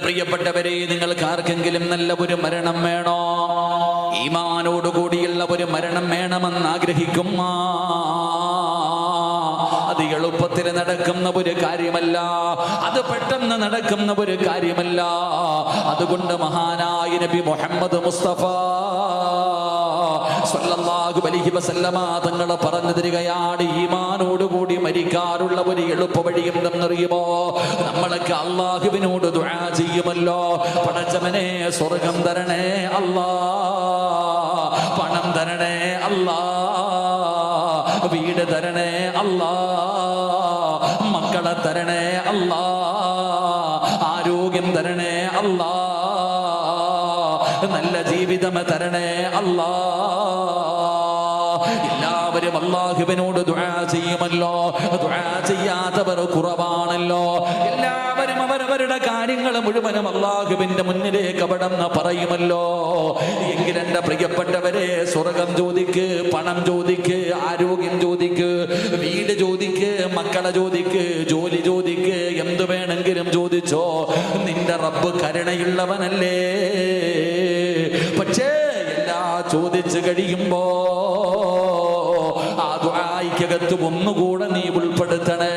പ്രിയപ്പെട്ടവരെ, നിങ്ങൾക്ക് ആർക്കെങ്കിലും നല്ല ഒരു മരണം വേണോ? ഈമാനോടുകൂടിയുള്ള ഒരു മരണം വേണമെന്ന് ആഗ്രഹിക്കും. അത് എളുപ്പത്തിൽ നടക്കുന്ന ഒരു കാര്യമല്ല, അത് പെട്ടെന്ന് നടക്കുന്ന ഒരു കാര്യമല്ല. അതുകൊണ്ട് മഹാനായ നബി മുഹമ്മദ് മുസ്തഫ സ്വല്ലല്ലാഹു അലൈഹി വസല്ലമ തങ്ങൾ പറഞ്ഞു തരികയാണ്, ഈമാനോടുകൂടി മരിക്കാനുള്ള ഒരു എളുപ്പ വഴി എന്തെന്നറിയുമോ? നമ്മളൊക്കെ അള്ളാഹുവിനോട് ദുആ ചെയ്യുമല്ലോ, പടച്ചവനെ സ്വർഗം തരണേ അല്ലാ, പണം തരണേ അല്ലാ, വീട് തരണേ അല്ലാ, മക്കളെ തരണേ അല്ലാ, ആരോഗ്യം തരണേ അല്ലാ, നല്ല ജീവിതം തരണേ അല്ലാ. എല്ലാവരും അല്ലാഹുവിനോട് ദുആ ചെയ്യുമല്ലോ, ദുആ ചെയ്യാത്തവർ കുറവാണല്ലോ. എല്ലാവരും അവരവരുടെ കാര്യങ്ങൾ മുഴുവനും അല്ലാഹുവിന്റെ മുന്നിലേക്ക് അവിടെന്ന് പറയുമല്ലോ. എങ്കിൽ എൻ്റെ പ്രിയപ്പെട്ടവരെ, സ്വർഗം ചോദിക്ക്, പണം ചോദിക്ക്, ആരോഗ്യം ചോദിക്ക്, വീട് ചോദിക്ക്, മക്കളെ ചോദിക്ക്, ജോലി ചോദിക്ക്, എന്തു വേണമെങ്കിലും ചോദിച്ചോ, നിന്റെ റബ്ബ് കരുണയുള്ളവനല്ലേ. പക്ഷേ എല്ലാം ചോദിച്ചു കഴിയുമ്പോ ആ ദുആയ്ക്കകത്ത് ഒന്നുകൂടെ നീ ഉൾപ്പെടുത്തണേ.